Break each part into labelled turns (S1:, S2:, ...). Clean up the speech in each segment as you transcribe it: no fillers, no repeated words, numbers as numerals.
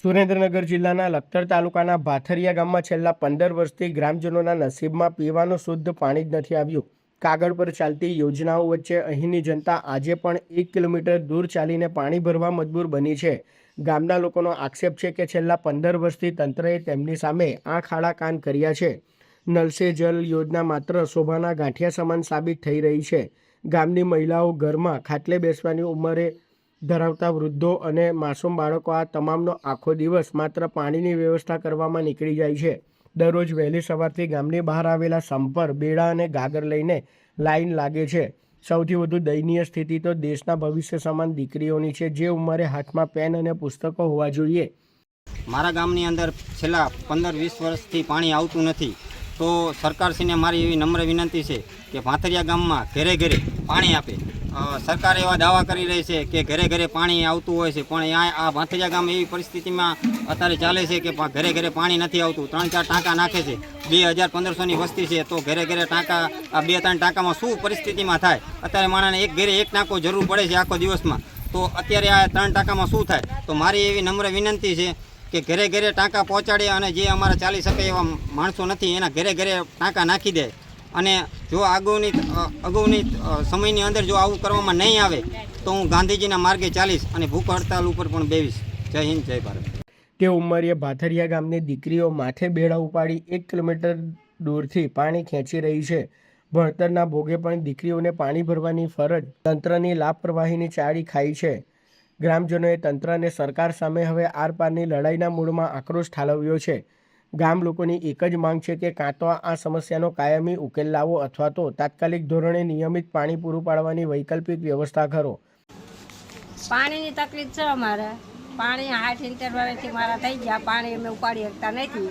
S1: સુરેન્દ્રનગર જિલ્લાના લખતર તાલુકાના ભાથરિયા ગામમાં છેલ્લા 15 વર્ષથી ગ્રામજનોના નસીબમાં પીવાનું શુદ્ધ પાણી જ નથી આવ્યું। કાગળ પર ચાલતી યોજનાઓ વચ્ચે અહીંની જનતા આજે પણ 1 કિલોમીટર દૂર ચાલીને પાણી ભરવા મજબૂર બની છે। ગામના લોકોનો આક્ષેપ છે કે છેલ્લા 15 વર્ષથી તંત્રએ તેમની સામે આંખ આડા કાન કર્યા છે। નલ સે જલ યોજના માત્ર શોભાના ગાંઠિયા સમાન સાબિત થઈ રહી છે। ગામની મહિલાઓ, ઘરમાં ખાટલે બેસવાની ઉંમરે ધરાવતા વૃદ્ધો અને માસૂમ બાળકો આ તમામનો આખો દિવસ માત્ર પાણીની વ્યવસ્થા કરવામાં નીકળી જાય છે। દરરોજ વહેલી સવારથી ગામની બહાર આવેલા સંપ પર બેડા અને ગાગર લઈને લાઈન લાગે છે। સૌથી વધુ દયનીય સ્થિતિ તો દેશના ભવિષ્ય સમાન દીકરીઓની છે, જે ઉંમરે હાથમાં પેન અને પુસ્તકો હોવા જોઈએ।
S2: મારા ગામની અંદર છેલ્લા 15-20 વર્ષથી પાણી આવતું નથી, તો સરકારશ્રીને મારી એવી નમ્ર વિનંતી છે કે ભાથરિયા ગામમાં ઘરે ઘરે પાણી આપે। સરકાર એવા દાવા કરી રહી છે કે ઘરે ઘરે પાણી આવતું હોય છે, પણ આ ભાથરિયા ગામ એવી પરિસ્થિતિમાં અત્યારે ચાલે છે કે ઘરે ઘરે પાણી નથી આવતું। 3-4 ટાંકા નાખે છે, 2500-1500ની વસ્તી છે, તો ઘરે ઘરે ટાંકા આ 2-3 ટાંકામાં શું પરિસ્થિતિમાં થાય? અત્યારે માણસને એક ઘરે એક ટાંકો જરૂર પડે છે આખો દિવસમાં, તો અત્યારે આ 3 ટાંકામાં શું થાય? તો મારી એવી નમ્ર વિનંતી છે કે ઘરે ઘરે ટાંકા પહોંચાડે, અને જે અમારા ચાલી શકે એવા માણસો નથી એના ઘરે ઘરે ટાંકા નાખી દે। અને જો અગાઉની સમયની અંદર જો આવું કરવામાં નહીં આવે તો હું ગાંધીજીના માર્ગે ચાલીશ અને ભૂખ હડતાલ ઉપર પણ બેસીશ। જય હિન્દ, જય ભારત।
S1: તે ઉંમરીય ભાથરિયા ગામની દીકરીઓ માથે બેડા ઉપાડી 1 કિલોમીટર દૂરથી પાણી ખેંચી રહી છે। ભણતરના ભોગે પણ દીકરીઓને પાણી ભરવાની ફરજ તંત્રની લાપરવાહીની ચાળી ખાઈ છે। ગ્રામજનોએ તંત્ર અને સરકાર સામે હવે આરપારની લડાઈના મૂળમાં આક્રોશ ઠાલવ્યો છે। ગામ લોકોની એક જ માંગ છે કે કાં તો આ સમસ્યાનો કાયમી ઉકેલ લાવો અથવા તો તાત્કાલિક ધોરણે નિયમિત પાણી પૂરું પાડવાની વૈકલ્પિક વ્યવસ્થા કરો।
S3: પાણીની તકલીફ છે અમારે। પાણી 60-70 વર્ષથી મારા થઈ ગયા, પાણી અમે ઉપાડી શકતા નથી,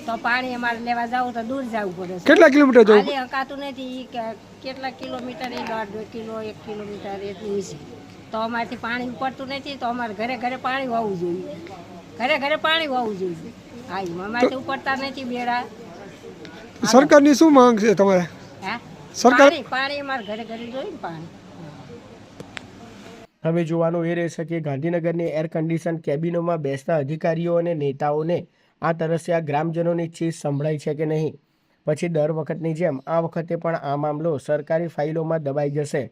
S3: તો પાણી અમારે લેવા જવું તો દૂર જવું પડે છે।
S4: કેટલા કિલોમીટર જવું?
S3: હાલી હકાતું નથી કે કેટલા કિલોમીટર, 1.5 કિલો 1 કિલોમીટર એટલું છે, તો અમારથી પાણી ઉપડતું નથી, તો અમારે ઘરે ઘરે પાણી હોવું જોઈએ, ઘરે ઘરે પાણી હોવું જોઈએ। હા, અમારથી ઉપડતા નથી બેડા।
S4: સરકારની શું માંગ છે તમારે?
S3: હા,
S4: સરકાર
S3: પાણી અમારે ઘરે ઘરે જોઈએ ને પાણી।
S1: હવે જોવાનું એ રહેશે કે ગાંધીનગરની એર કન્ડિશન કેબિનોમાં બેસતા અધિકારીઓ અને નેતાઓને આ તરસ્યા ગ્રામજનોની ચીજ સંભળાય છે કે નહીં। પછી દર વખતની જેમ આ વખતે પણ આ મામલો સરકારી ફાઇલોમાં દબાઈ જશે।